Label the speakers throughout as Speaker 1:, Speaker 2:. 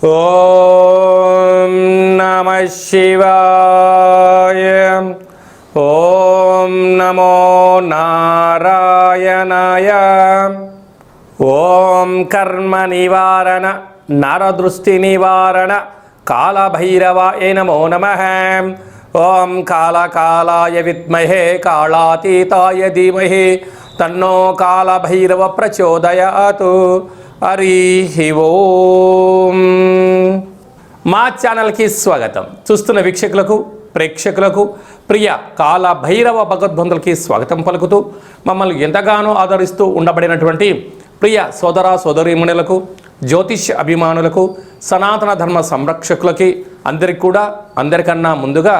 Speaker 1: ఓం నమః శివాయ. ఓం నమో నారాయణాయ. ఓం కర్మ నివారణ నరదృష్టి నివారణ కాళభైరవాయ నమో నమః. ఓం కాళకాలాయ విద్మహే కాళాతీతాయ ధీమహి తన్నో కాళభైరవ ప్రచోదయాతు. హరి ఓం. మా ఛానల్కి స్వాగతం. చూస్తున్న వీక్షకులకు ప్రేక్షకులకు ప్రియ కాళభైరవ భగవద్బంధులకి స్వాగతం పలుకుతూ మమ్మల్ని ఎంతగానో ఆదరిస్తూ ఉండబడినటువంటి ప్రియ సోదర సోదరీమణులకు, జ్యోతిష్ అభిమానులకు, సనాతన ధర్మ సంరక్షకులకి అందరికన్నా ముందుగా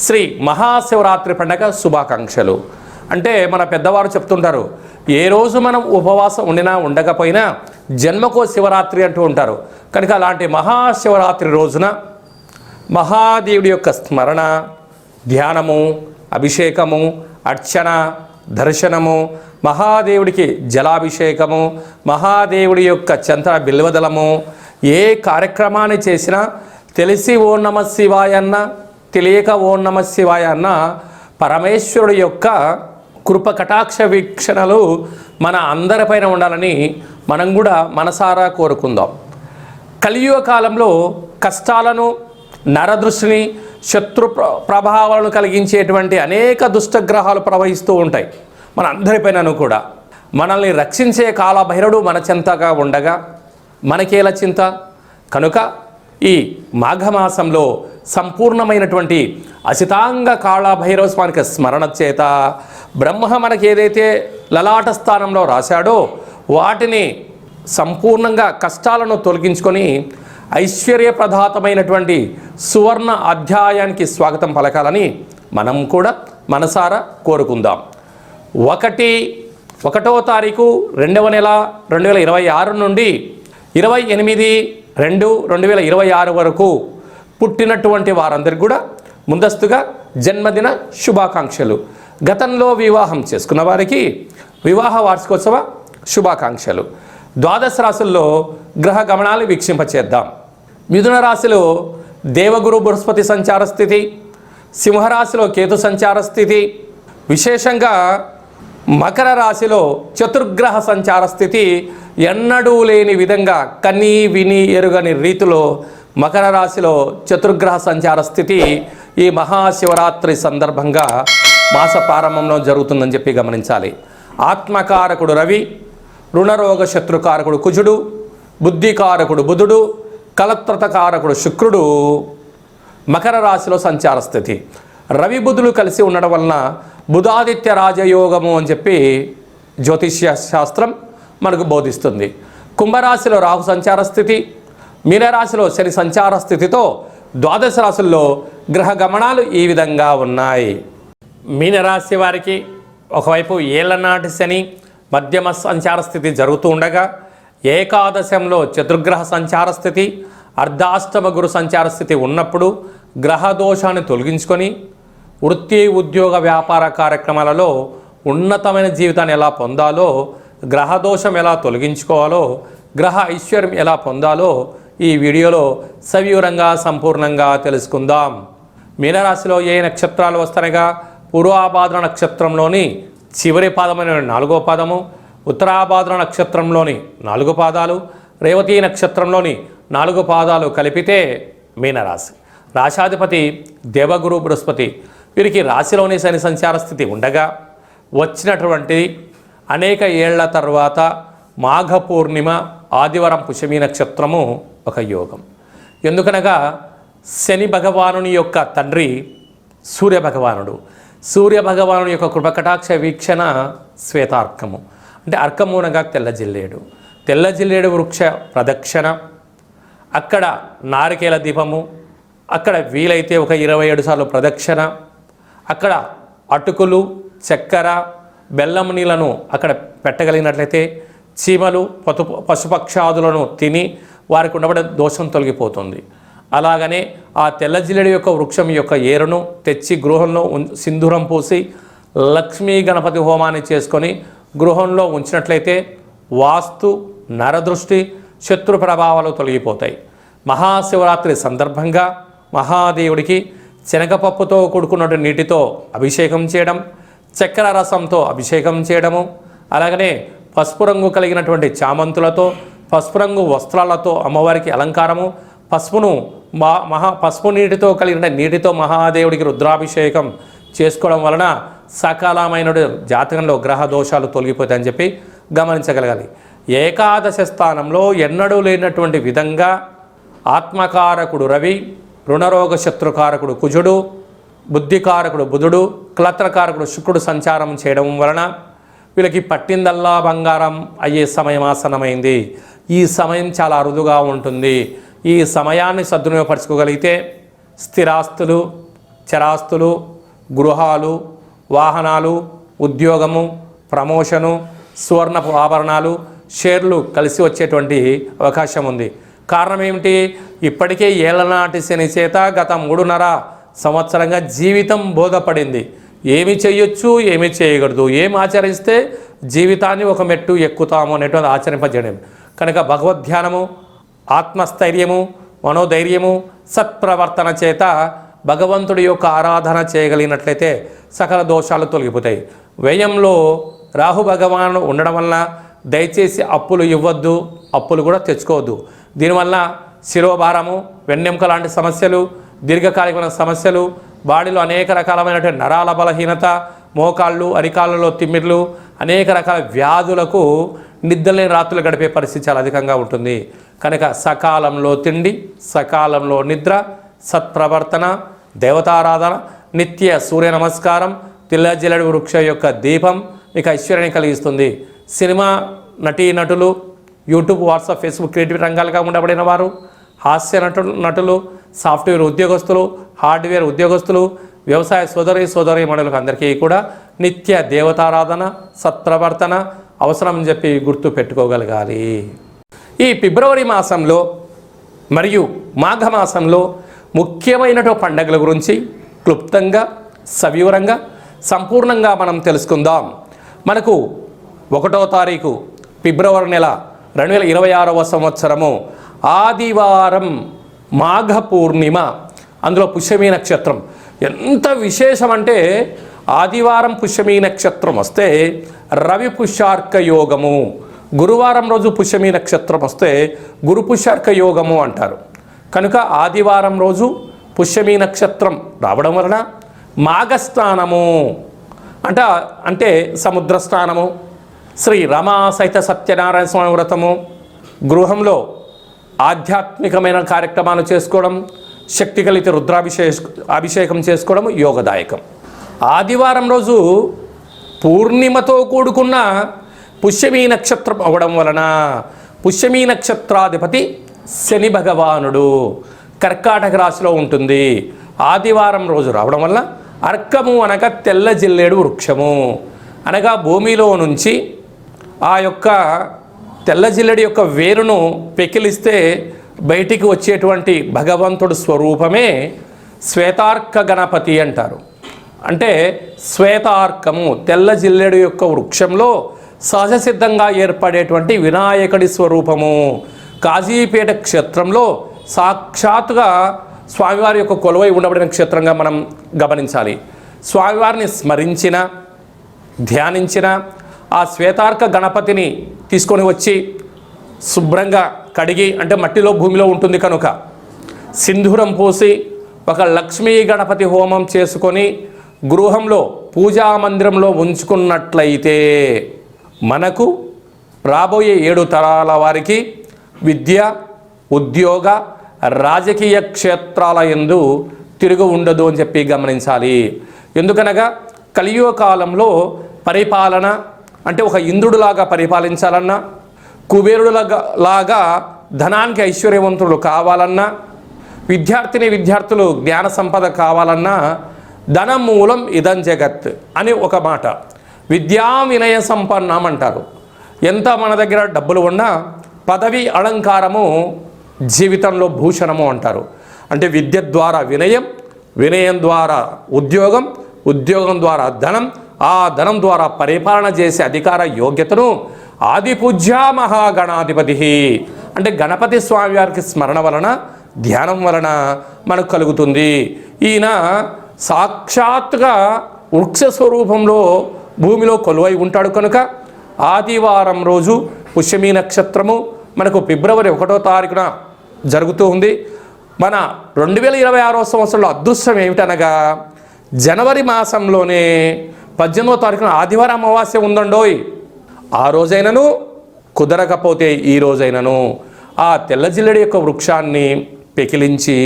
Speaker 1: శ్రీ మహాశివరాత్రి పండగ శుభాకాంక్షలు. అంటే మన పెద్దవారు చెప్తుంటారు, ఏ రోజు మనం ఉపవాసం ఉండినా ఉండకపోయినా జన్మకో శివరాత్రి అంటూ ఉంటారు. కనుక అలాంటి మహాశివరాత్రి రోజున మహాదేవుడి యొక్క స్మరణ, ధ్యానము, అభిషేకము, అర్చన, దర్శనము, మహాదేవుడికి జలాభిషేకము, మహాదేవుడి యొక్క చంద్ర బిల్వదలము, ఏ కార్యక్రమాన్ని చేసినా తెలిసి ఓం నమః శివాయ అన్న, తెలియక ఓం నమః శివాయ అన్న పరమేశ్వరుడి యొక్క కృప కటాక్ష వీక్షణలు మన అందరిపైన ఉండాలని మనం కూడా మనసారా కోరుకుందాం. కలియుగ కాలంలో కష్టాలను, నరదృష్టిని, శత్రు ప్రభావాలను కలిగించేటువంటి అనేక దుష్టగ్రహాలు ప్రవహిస్తూ ఉంటాయి మన అందరిపైనను కూడా. మనల్ని రక్షించే కాళభైరవుడు మన చెంతగా ఉండగా మనకేల చింత? కనుక ఈ మాఘమాసంలో సంపూర్ణమైనటువంటి అసితాంగ కాళభైరవ స్వామికి స్మరణ చేత బ్రహ్మ మనకి ఏదైతే లలాట స్థానంలో రాశాడో వాటిని సంపూర్ణంగా కష్టాలను తొలగించుకొని ఐశ్వర్యప్రదాతమైనటువంటి సువర్ణ అధ్యాయానికి స్వాగతం పలకాలని మనం కూడా మనసారా కోరుకుందాం. 1వ తారీఖు 2వ నెల 2026 నుండి 28/2/2026 వరకు పుట్టినటువంటి వారందరికీ కూడా ముందస్తుగా జన్మదిన శుభాకాంక్షలు. గతంలో వివాహం చేసుకున్న వారికి వివాహ వార్షికోత్సవ శుభాకాంక్షలు. ద్వాదశ రాశుల్లో గ్రహ గమనాలు వీక్షింపచేద్దాం. మిథున రాశిలో దేవగురు బృహస్పతి సంచార స్థితి, సింహరాశిలో కేతు సంచార స్థితి, విశేషంగా మకర రాశిలో చతుర్గ్రహ సంచార స్థితి ఎన్నడూ లేని విధంగా కనీ విని ఎరుగని రీతిలో మకర రాశిలో చతుర్గ్రహ సంచార స్థితి ఈ మహాశివరాత్రి సందర్భంగా మాస ప్రారంభంలో జరుగుతుందని చెప్పి గమనించాలి. ఆత్మకారకుడు రవి, రుణరోగ శత్రుకారకుడు కుజుడు, బుద్ధికారకుడు బుధుడు, కలత్రతకారకుడు శుక్రుడు మకర రాశిలో సంచార స్థితి. రవి బుధులు కలిసి ఉండడం వలన బుధాదిత్య రాజయోగము అని చెప్పి జ్యోతిష్య శాస్త్రం మనకు బోధిస్తుంది. కుంభరాశిలో రాహు సంచార స్థితి, మీనరాశిలో శని సంచార స్థితితో ద్వాదశ రాశుల్లో గ్రహ గమనాలు ఈ విధంగా ఉన్నాయి. మీనరాశి వారికి ఒకవైపు ఏళ్లనాటి శని మధ్యమ సంచార స్థితి జరుగుతూ ఉండగా, ఏకాదశంలో చతుర్గ్రహ సంచార స్థితి, అర్ధాష్టమ గురు సంచార స్థితి ఉన్నప్పుడు గ్రహ దోషాన్ని తొలగించుకొని వృత్తి, ఉద్యోగ, వ్యాపార కార్యక్రమాలలో ఉన్నతమైన జీవితాన్ని ఎలా పొందాలో, గ్రహ దోషం ఎలా తొలగించుకోవాలో, గ్రహ ఐశ్వర్యం ఎలా పొందాలో ఈ వీడియోలో సవివరంగా సంపూర్ణంగా తెలుసుకుందాం. మీనరాశిలో ఏ నక్షత్రాలు వస్తాయనగా పూర్వాభాద్ర నక్షత్రంలోని చివరి పాదమైన 4వ పాదము, ఉత్తరాభాద్ర నక్షత్రంలోని 4 పాదాలు, రేవతి నక్షత్రంలోని 4 పాదాలు కలిపితే మీనరాశి. రాశాధిపతి దేవగురు బృహస్పతి. వీరికి రాశిలోని శని సంచార స్థితి ఉండగా వచ్చినటువంటి అనేక ఏళ్ల తర్వాత మాఘ పూర్ణిమ ఆదివారం పుష్యమీ నక్షత్రము ఒక యోగం. ఎందుకనగా శని భగవానుని యొక్క తండ్రి సూర్యభగవానుడు. సూర్యభగవానుని యొక్క కృపకటాక్ష వీక్షణ శ్వేతార్కము, అంటే అర్కమూనగా తెల్లజిల్లేడు. తెల్లజిల్లేడు వృక్ష ప్రదక్షిణ, అక్కడ నారికేల దీపము, అక్కడ వీలైతే ఒక 27 సార్లు ప్రదక్షిణ, అక్కడ అటుకులు, చక్కెర, బెల్లం నీళ్ళను అక్కడ పెట్టగలిగినట్లయితే చీమలు, పశుపక్షాదులను తిని వారికి ఉండబడే దోషం తొలగిపోతుంది. అలాగనే ఆ తెల్లజిల్లెడు యొక్క వృక్షం యొక్క ఏరును తెచ్చి గృహంలో సింధూరం పూసి లక్ష్మీ గణపతి హోమాన్ని చేసుకొని గృహంలో ఉంచినట్లయితే వాస్తు, నరదృష్టి, శత్రు ప్రభావాలు తొలగిపోతాయి. మహాశివరాత్రి సందర్భంగా మహాదేవుడికి శనగపప్పుతో కూడుకున్న నీటితో అభిషేకం చేయడం, చక్కెర రసంతో అభిషేకం చేయడము, అలాగనే పసుపు రంగు కలిగినటువంటి చామంతులతో, పసుపు రంగు వస్త్రాలతో అమ్మవారికి అలంకారము, పసుపు నీటితో కలిగిన నీటితో మహాదేవుడికి రుద్రాభిషేకం చేసుకోవడం వలన సకాలమైన జాతకంలో గ్రహ దోషాలు తొలగిపోతాయని చెప్పి గమనించగలగాలి. ఏకాదశ స్థానంలో ఎన్నడూ లేనటువంటి విధంగా ఆత్మకారకుడు రవి, రుణరోగ శత్రుకారకుడు కుజుడు, బుద్ధికారకుడు బుధుడు, క్లత్రకారకుడు శుక్రుడు సంచారం చేయడం వలన వీళ్ళకి పట్టిందల్లా బంగారం అయ్యే సమయం ఆసన్నమైంది. ఈ సమయం చాలా అరుదుగా ఉంటుంది. ఈ సమయాన్ని సద్వినియోగపరచుకోగలిగితే స్థిరాస్తులు, చరాస్తులు, గృహాలు, వాహనాలు, ఉద్యోగము, ప్రమోషను, సువర్ణపు ఆభరణాలు, షేర్లు కలిసి వచ్చేటువంటి అవకాశం ఉంది. కారణం ఏమిటి? ఇప్పటికే ఏళ్లనాటి శని చేత గత 3.5 సంవత్సరంగా జీవితం బోధపడింది. ఏమి చేయొచ్చు, ఏమి చేయకూడదు, ఏం ఆచరిస్తే జీవితాన్ని ఒక మెట్టు ఎక్కుతాము అనేటువంటి ఆచరింపజేయడం. కనుక భగవద్ధ్యానము, ఆత్మస్థైర్యము, మనోధైర్యము, సత్ప్రవర్తన చేత భగవంతుడి యొక్క ఆరాధన చేయగలిగినట్లయితే సకల దోషాలు తొలగిపోతాయి. వ్యయంలో రాహు భగవాను ఉండడం వల్ల దయచేసి అప్పులు ఇవ్వద్దు, అప్పులు కూడా తెచ్చుకోవద్దు. దీనివల్ల శిరోభారము, వెన్నెముక లాంటి సమస్యలు, దీర్ఘకాలికమైన సమస్యలు, బాడీలో అనేక రకాలమైనటువంటి నరాల బలహీనత, మోకాళ్ళు, అరికాళ్ళలో తిమ్మిర్లు, అనేక రకాల వ్యాధులకు నిద్రలేని రాత్రులు గడిపే పరిస్థితి చాలా అధికంగా ఉంటుంది. కనుక సకాలంలో తిండి, సకాలంలో నిద్ర, సత్ప్రవర్తన, దేవతారాధన, నిత్య సూర్య నమస్కారం, తిల్లజిల్లడి వృక్ష యొక్క దీపం మీకు ఐశ్వర్యాన్ని కలిగిస్తుంది. సినిమా నటీనటులు, యూట్యూబ్, వాట్సాప్, ఫేస్బుక్ క్రియేటివ్ రంగాలుగా ఉండబడిన వారు, హాస్య నటులు, సాఫ్ట్వేర్ ఉద్యోగస్తులు, హార్డ్వేర్ ఉద్యోగస్తులు, వ్యవసాయ సోదరీమణులకు అందరికీ కూడా నిత్య దేవతారాధన, సత్ప్రవర్తన అవసరం అని చెప్పి గుర్తు పెట్టుకోగలగాలి. ఈ ఫిబ్రవరి మాసంలో మరియు మాఘమాసంలో ముఖ్యమైనటువంటి పండుగల గురించి క్లుప్తంగా, సవివరంగా, సంపూర్ణంగా మనం తెలుసుకుందాం. మనకు 1వ తారీఖు ఫిబ్రవరి నెల 2026వ సంవత్సరము ఆదివారం, మాఘ పూర్ణిమ, అందులో పుష్యమీ నక్షత్రం. ఎంత విశేషం అంటే ఆదివారం పుష్యమీ నక్షత్రం వస్తే రవి పుష్యార్క యోగము, గురువారం రోజు పుష్యమీ నక్షత్రం వస్తే గురు పుష్యార్క యోగము అంటారు. కనుక ఆదివారం రోజు పుష్యమీ నక్షత్రం రావడం వలన మాఘస్నానము అంటే సముద్ర స్నానము, శ్రీ రమా సహిత సత్యనారాయణ స్వామి వ్రతము, గృహంలో ఆధ్యాత్మికమైన కార్యక్రమాలు చేసుకోవడం, శక్తి కలిగితే అభిషేకం చేసుకోవడం యోగదాయకం. ఆదివారం రోజు పూర్ణిమతో కూడుకున్న పుష్యమీ నక్షత్రం అవ్వడం వలన పుష్యమీ నక్షత్రాధిపతి శని భగవానుడు కర్కాటక రాశిలో ఉంటుంది. ఆదివారం రోజు రావడం వల్ల అర్కము అనగా తెల్ల జిల్లేడు వృక్షము, అనగా భూమిలో నుంచి ఆ యొక్క తెల్ల జిల్లెడి యొక్క వేరును పెకిలిస్తే బయటికి వచ్చేటువంటి భగవంతుడు స్వరూపమే శ్వేతార్క గణపతి అంటారు. అంటే శ్వేతార్కము తెల్ల జిల్లెడు యొక్క వృక్షంలో సహజ సిద్ధంగా ఏర్పడేటువంటి వినాయకుడి స్వరూపము. కాజీపేట క్షేత్రంలో సాక్షాత్తుగా స్వామివారి యొక్క కొలువై ఉండబడిన క్షేత్రంగా మనం గమనించాలి. స్వామివారిని స్మరించిన, ధ్యానించిన ఆ శ్వేతార్క గణపతిని తీసుకొని వచ్చి శుభ్రంగా కడిగి, అంటే మట్టిలో భూమిలో ఉంటుంది కనుక సింధూరం పోసి ఒక లక్ష్మీ గణపతి హోమం చేసుకొని గృహంలో పూజా మందిరంలో ఉంచుకున్నట్లయితే మనకు రాబోయే 7 తరాల వారికి విద్య, ఉద్యోగ, రాజకీయ క్షేత్రాల యందు తిరుగు ఉండదు అని చెప్పి గమనించాలి. ఎందుకనగా కలియుగ కాలంలో పరిపాలన అంటే ఒక ఇంద్రుడిలాగా పరిపాలించాలన్నా, కుబేరుడులాగా ధనానికి ఐశ్వర్యవంతులు కావాలన్నా, విద్యార్థులు జ్ఞాన సంపద కావాలన్నా ధనం మూలం ఇదం జగత్ అని ఒక మాట. విద్యా వినయ సంపన్నం అంటారు. ఎంత మన దగ్గర డబ్బులు ఉన్నా పదవి అలంకారము జీవితంలో భూషణము అంటారు. అంటే విద్య ద్వారా వినయం, వినయం ద్వారా ఉద్యోగం, ఉద్యోగం ద్వారా ధనం, ఆ ధనం ద్వారా పరిపాలన చేసే అధికార యోగ్యతను ఆదిపూజ్య మహాగణాధిపతి అంటే గణపతి స్వామి వారికి స్మరణ వలన ధ్యానం వలన మనకు కలుగుతుంది. ఈయన సాక్షాత్తుగా వృక్ష స్వరూపంలో భూమిలో కొలువై ఉంటాడు కనుక ఆదివారం రోజు పుష్యమి నక్షత్రము మనకు ఫిబ్రవరి 1వ తారీఖున జరుగుతూ ఉంది. మన 2026వ సంవత్సరంలో అదృష్టం ఏమిటనగా జనవరి మాసంలోనే 18వ తారీఖున ఆదివారం అమావాస్య ఉందండోయ్. ఆ రోజైనను కుదరకపోతే ఈ రోజైనను ఆ తెల్ల జిల్లెడి యొక్క వృక్షాన్ని పెకిలించి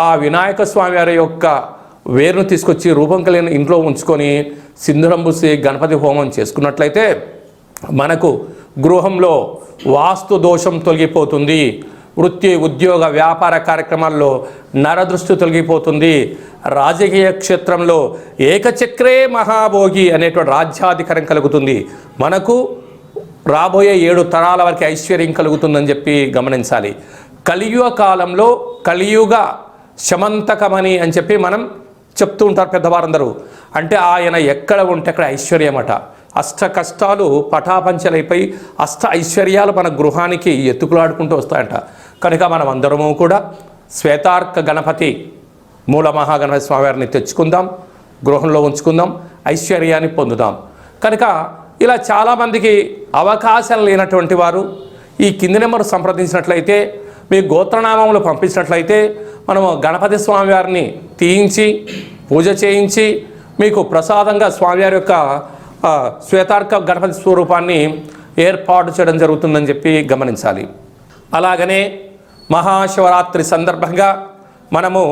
Speaker 1: ఆ వినాయక స్వామి వారి యొక్క వేరును తీసుకొచ్చి రూపం కలిగిన ఇంట్లో ఉంచుకొని సింధూరం పూసి గణపతి హోమం చేసుకున్నట్లయితే మనకు గృహంలో వాస్తు దోషం తొలగిపోతుంది. వృత్తి, ఉద్యోగ, వ్యాపార కార్యక్రమాల్లో నరదృష్టి తొలగిపోతుంది. రాజకీయ క్షేత్రంలో ఏకచక్రే మహాభోగి అనేటువంటి రాజ్యాధికారం కలుగుతుంది. మనకు రాబోయే 7 తరాల వరకు ఐశ్వర్యం కలుగుతుందని చెప్పి గమనించాలి. కలియుగ కాలంలో కలియుగ శమంతకమని అని చెప్పి మనం చెప్తూ ఉంటారు పెద్దవారందరూ. అంటే ఆయన ఎక్కడ ఉంటే అక్కడ ఐశ్వర్యమట. అష్ట కష్టాలు పటాపంచలైపోయి అష్ట ఐశ్వర్యాలు మన గృహానికి ఎత్తుకులాడుకుంటూ వస్తాయంట. కనుక మనం అందరము కూడా శ్వేతార్క గణపతి మూల మహాగణపతి స్వామివారిని తెచ్చుకుందాం, గృహంలో ఉంచుకుందాం, ఐశ్వర్యాన్ని పొందుదాం. కనుక ఇలా చాలామందికి అవకాశం లేనటువంటి వారు ఈ కింది నెంబర్ సంప్రదించినట్లయితే, మీ గోత్రనామములు పంపించినట్లయితే మనము గణపతి స్వామివారిని తీయించి పూజ చేయించి మీకు ప్రసాదంగా స్వామివారి యొక్క శ్వేతార్క గణపతి స్వరూపాన్ని ఏర్పాటు చేయడం జరుగుతుందని చెప్పి గమనించాలి. అలాగనే మహాశివరాత్రి సందర్భంగా మనము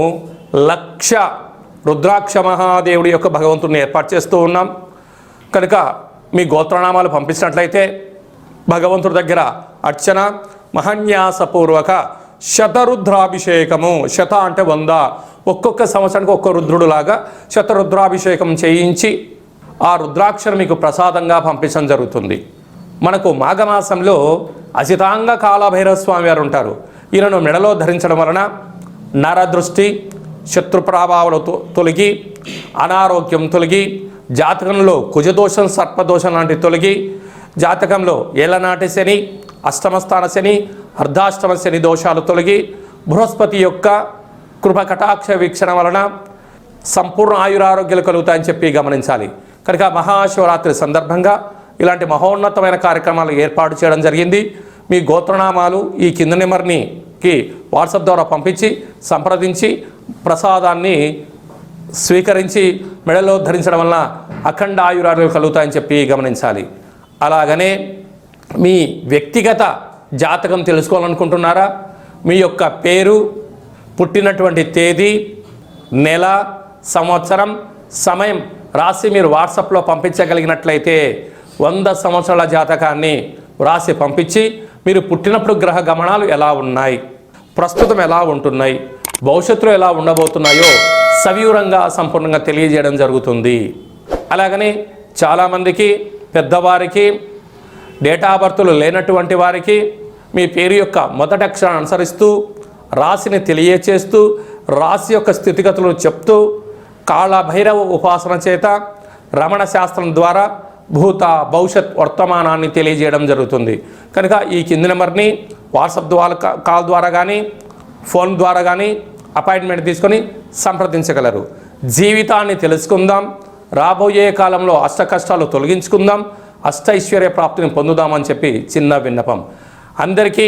Speaker 1: 1,00,000 రుద్రాక్ష మహాదేవుడి యొక్క భగవంతుడిని ఏర్పాటు చేస్తూ ఉన్నాం. కనుక మీ గోత్రనామాలు పంపించినట్లయితే భగవంతుడి దగ్గర అర్చన, మహాన్యాసపూర్వక శతరుద్రాభిషేకము, శత అంటే 100, ఒక్కొక్క సంవత్సరానికి ఒక్క రుద్రుడులాగా శతరుద్రాభిషేకం చేయించి ఆ రుద్రాక్షను మీకు ప్రసాదంగా పంపించడం జరుగుతుంది. మనకు మాఘమాసంలో అసితాంగ కాలభైరవ స్వామి వారు ఉంటారు. ఈయనను మెడలో ధరించడం వలన నరదృష్టి, శత్రు ప్రభావాలు తొలగి, అనారోగ్యం తొలగి, జాతకంలో కుజదోషం, సర్పదోషం లాంటి తొలగి, జాతకంలో ఏళ్ళనాటి శని, అష్టమస్థాన శని, అర్ధాష్టమ శని దోషాలు తొలగి, బృహస్పతి యొక్క కృప కటాక్ష వీక్షణ వలన సంపూర్ణ ఆయురారోగ్యాలు కలుగుతాయని చెప్పి గమనించాలి. కనుక మహాశివరాత్రి సందర్భంగా ఇలాంటి మహోన్నతమైన కార్యక్రమాలు ఏర్పాటు చేయడం జరిగింది. మీ గోత్రనామాలు ఈ కింద నెంబర్కి వాట్సాప్ ద్వారా పంపించి సంప్రదించి ప్రసాదాన్ని స్వీకరించి మెడలో ధరించడం వలన అఖండ ఆయురారోగ్యాలు కలుగుతాయని చెప్పి గమనించాలి. అలాగనే మీ వ్యక్తిగత జాతకం తెలుసుకోవాలనుకుంటున్నారా? మీ యొక్క పేరు, పుట్టినటువంటి తేదీ, నెల, సంవత్సరం, సమయం రాసి మీరు వాట్సాప్లో పంపించగలిగినట్లయితే 100 సంవత్సరాల జాతకాన్ని రాసి పంపించి మీరు పుట్టినప్పుడు గ్రహ గమనాలు ఎలా ఉన్నాయి, ప్రస్తుతం ఎలా ఉంటున్నాయి, భవిష్యత్తులో ఎలా ఉండబోతున్నాయో సవివరంగా సంపూర్ణంగా తెలియజేయడం జరుగుతుంది. అలాగని చాలామందికి పెద్దవారికి డేట్ ఆఫ్ బర్త్లు లేనటువంటి వారికి మీ పేరు యొక్క మొదటి అక్షరాన్ని అనుసరిస్తూ రాశిని తెలియచేస్తూ రాశి యొక్క స్థితిగతులను చెప్తూ కాళభైరవ ఉపాసన చేత రమణ శాస్త్రం ద్వారా భూత భవిష్యత్ వర్తమానాన్ని తెలియజేయడం జరుగుతుంది. కనుక ఈ కింది నెంబర్ని వాట్సాప్ ద్వారా, కాల్ ద్వారా కానీ ఫోన్ ద్వారా కానీ అపాయింట్మెంట్ తీసుకొని సంప్రదించగలరు. జీవితాన్ని తెలుసుకుందాం, రాబోయే కాలంలో అష్ట కష్టాలు తొలగించుకుందాం, అష్టైశ్వర్య ప్రాప్తిని పొందుదామని చెప్పి చిన్న విన్నపం. అందరికీ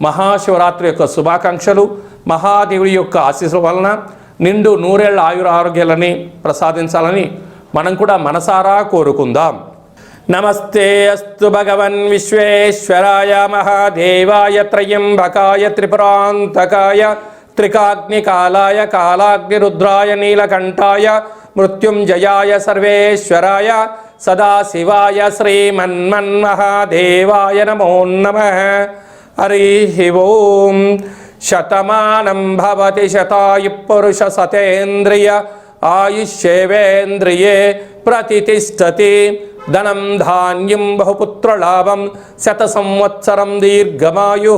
Speaker 1: మహాశివరాత్రి యొక్క శుభాకాంక్షలు. మహాదేవుడి యొక్క ఆశీస్సుల వలన నిండు 100 ఏళ్ల ఆయుర ఆరోగ్యాలని ప్రసాదించాలని మనం కూడా మనసారా కోరుకుందాం. నమస్తే అస్తు భగవన్ విశ్వేశ్వరాయ మహాదేవాయ త్రయంబకాయ త్రిపురాంతకాయ త్రికాగ్నికాలాయ కాలాగ్నిరుద్రాయ నీలకంఠాయ మృత్యుంజయాయ సర్వేశ్వరాయ సదాశివాయ శ్రీమన్మన్మహాదేవాయ నమో నమః. హరి ఓం. శతమానం భవతి శతాయు పురుష సతేంద్రియ ఆయుష్యేవేంద్రియే ప్రతిష్టతి. ధనం ధాన్యం బహుపుత్రలాభం శత సంవత్సరం దీర్ఘమాయు.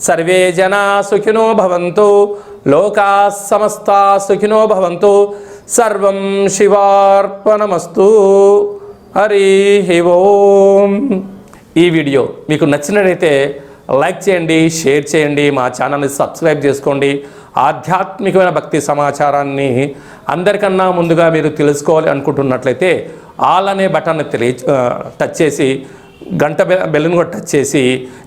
Speaker 1: సర్వే జనా సుఖినో భవంతు, లోకా సమస్తా సుఖినో భవంతు. సర్వం శివార్పణమస్తు. హరి ఓం. ఈ వీడియో మీకు నచ్చినట్లయితే లైక్ చేయండి, షేర్ చేయండి, మా ఛానల్ని సబ్స్క్రైబ్ చేసుకోండి. ఆధ్యాత్మికమైన భక్తి సమాచారాన్ని అందరికన్నా ముందుగా మీరు తెలుసుకోవాలి అనుకుంటున్నట్లయితే ఆల్ అనే బటన్ని టచ్ చేసి గంట బెల్లును కూడా టచ్ చేసి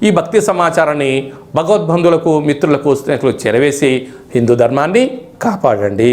Speaker 1: ఈ భక్తి సమాచారాన్ని భగవద్బంధువులకు, మిత్రులకు, స్నేహితులకు చేరవేసి హిందూ ధర్మాన్ని కాపాడండి.